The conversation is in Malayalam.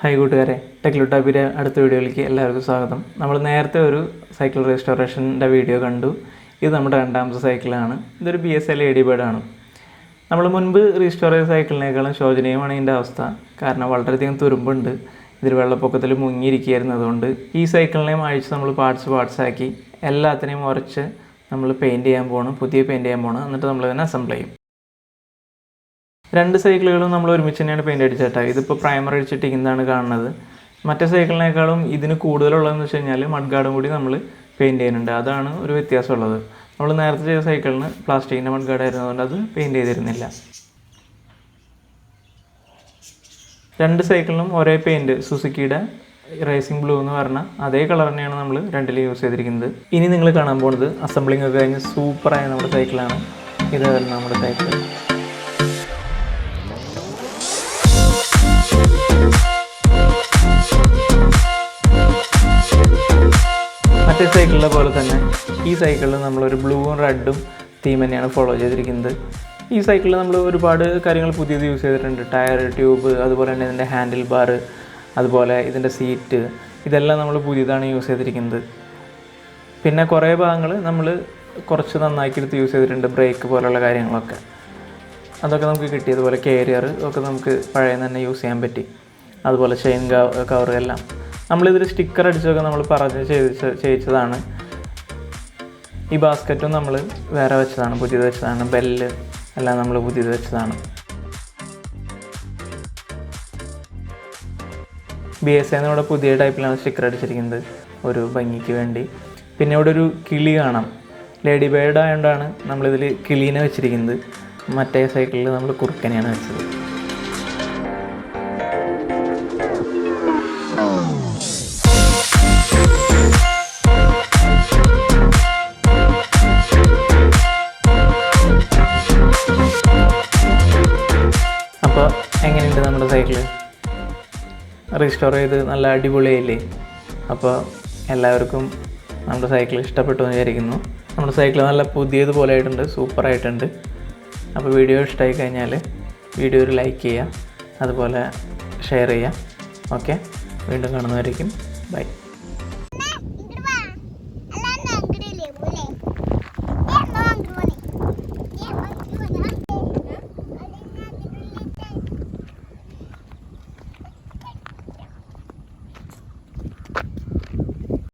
ഹായ് കൂട്ടുകാരെ, ടെക്ലുട്ടാപ്പിൻ്റെ അടുത്ത വീഡിയോയിലേക്ക് എല്ലാവർക്കും സ്വാഗതം. നമ്മൾ നേരത്തെ ഒരു സൈക്കിൾ റെസ്റ്റോറേഷൻ്റെ വീഡിയോ കണ്ടു. ഇത് നമ്മുടെ രണ്ടാമത്തെ സൈക്കിളാണ്. ഇതൊരു BSA Ladybird ആണ്. നമ്മൾ മുൻപ് റീസ്റ്റോർ ചെയ്ത സൈക്കിളിനേക്കാളും ശോചനീയമാണ് ഇതിൻ്റെ അവസ്ഥ. കാരണം വളരെയധികം തുരുമ്പുണ്ട്. ഇതിൽ വെള്ളപ്പൊക്കത്തിൽ മുങ്ങിയിരിക്കുകയായിരുന്നു. അതുകൊണ്ട് ഈ സൈക്കിളിനെയും അഴിച്ച് നമ്മൾ പാർട്സ് ആക്കി എല്ലാത്തിനെയും ഉരച്ച് നമ്മൾ പെയിൻറ്റ് ചെയ്യാൻ പോകണം, പുതിയ പെയിൻറ്റ് ചെയ്യാൻ പോകണം. എന്നിട്ട് നമ്മൾ തന്നെ അസംബിൾ ചെയ്യും. രണ്ട് സൈക്കിളുകളും നമ്മൾ ഒരുമിച്ച് തന്നെയാണ് പെയിൻ്റ് അടിച്ചിട്ടാണ്. ഇതിപ്പോൾ പ്രൈമർ അടിച്ചിട്ടിരിക്കുന്നതാണ് കാണുന്നത്. മറ്റേ സൈക്കിളിനേക്കാളും ഇതിന് കൂടുതലുള്ളതെന്ന് വെച്ച് കഴിഞ്ഞാൽ മഡ് ഗാർഡും കൂടി നമ്മൾ പെയിൻറ്റ് ചെയ്യുന്നുണ്ട്. അതാണ് ഒരു വ്യത്യാസമുള്ളത്. നമ്മൾ നേരത്തെ ചെയ്ത സൈക്കിളിന് പ്ലാസ്റ്റിക്കിൻ്റെ മഡ് ഗാർഡ് ആയിരുന്നതുകൊണ്ട് അത് പെയിൻറ്റ് ചെയ്തിരുന്നില്ല. രണ്ട് സൈക്കിളിനും ഒരേ പെയിൻറ്റ്, സുസുക്കിയുടെ റേസിംഗ് ബ്ലൂ എന്ന് പറഞ്ഞ അതേ കളർ തന്നെയാണ് നമ്മൾ രണ്ടിൽ യൂസ് ചെയ്തിരിക്കുന്നത്. ഇനി നിങ്ങൾ കാണാൻ പോകുന്നത് അസംബ്ലിംഗ് ഒക്കെ കഴിഞ്ഞ് സൂപ്പറായ നമ്മുടെ സൈക്കിളാണ്. ഇതാണ് നമ്മുടെ സൈക്കിൾ. മറ്റേ സൈക്കിളിലെ പോലെ തന്നെ ഈ സൈക്കിളിൽ നമ്മളൊരു ബ്ലൂവും റെഡും തീം തന്നെയാണ് ഫോളോ ചെയ്തിരിക്കുന്നത്. ഈ സൈക്കിളിൽ നമ്മൾ ഒരുപാട് കാര്യങ്ങൾ പുതിയത് യൂസ് ചെയ്തിട്ടുണ്ട്. ടയർ, ട്യൂബ്, അതുപോലെ തന്നെ ഇതിൻ്റെ ഹാൻഡിൽ ബാർ, അതുപോലെ ഇതിൻ്റെ സീറ്റ്, ഇതെല്ലാം നമ്മൾ പുതിയതാണ് യൂസ് ചെയ്തിരിക്കുന്നത്. പിന്നെ കുറേ ഭാഗങ്ങൾ നമ്മൾ കുറച്ച് നന്നാക്കിയെടുത്ത് യൂസ് ചെയ്തിട്ടുണ്ട്. ബ്രേക്ക് പോലുള്ള കാര്യങ്ങളൊക്കെ അതൊക്കെ നമുക്ക് കിട്ടിയതുപോലെ കാരിയർ ഒക്കെ നമുക്ക് പഴയ തന്നെ യൂസ് ചെയ്യാൻ പറ്റി. അതുപോലെ ചെയിൻ കവർ എല്ലാം നമ്മളിതിൽ സ്റ്റിക്കർ അടിച്ചൊക്കെ നമ്മൾ പറഞ്ഞ് ചെയ്യിച്ചതാണ്. ഈ ബാസ്ക്കറ്റും നമ്മൾ വേറെ വെച്ചതാണ്, പുതിയത് വെച്ചതാണ്. ബെല്ല് എല്ലാം നമ്മൾ പുതിയത് വെച്ചതാണ്. BSA ഇവിടെ പുതിയ ടൈപ്പിലാണ് സ്റ്റിക്കർ അടിച്ചിരിക്കുന്നത്, ഒരു ഭംഗിക്ക് വേണ്ടി. പിന്നെ ഇവിടെ ഒരു കിളി കാണാം. ലേഡി ബേർഡ് ആയതുകൊണ്ടാണ് നമ്മളിതിൽ കിളീനെ വെച്ചിരിക്കുന്നത്. മറ്റേ സൈക്കിളിൽ നമ്മൾ കുറുക്കനെയാണ് വെച്ചത്. അപ്പോൾ എങ്ങനെയുണ്ട് നമ്മുടെ സൈക്കിൾ? റീസ്റ്റോർ ചെയ്ത് നല്ല അടിപൊളിയായില്ലേ? അപ്പോൾ എല്ലാവർക്കും നമ്മുടെ സൈക്കിൾ ഇഷ്ടപ്പെട്ടു എന്ന് വിചാരിക്കുന്നു. നമ്മുടെ സൈക്കിൾ നല്ല പുതിയതുപോലെ ആയിട്ടുണ്ട്, സൂപ്പറായിട്ടുണ്ട്. അപ്പോൾ വീഡിയോ ഇഷ്ടമായി കഴിഞ്ഞാൽ വീഡിയോ ഒരു ലൈക്ക് ചെയ്യുക, അതുപോലെ ഷെയർ ചെയ്യുക. ഓക്കെ, വീണ്ടും കാണുന്നവരേക്കും ബൈ.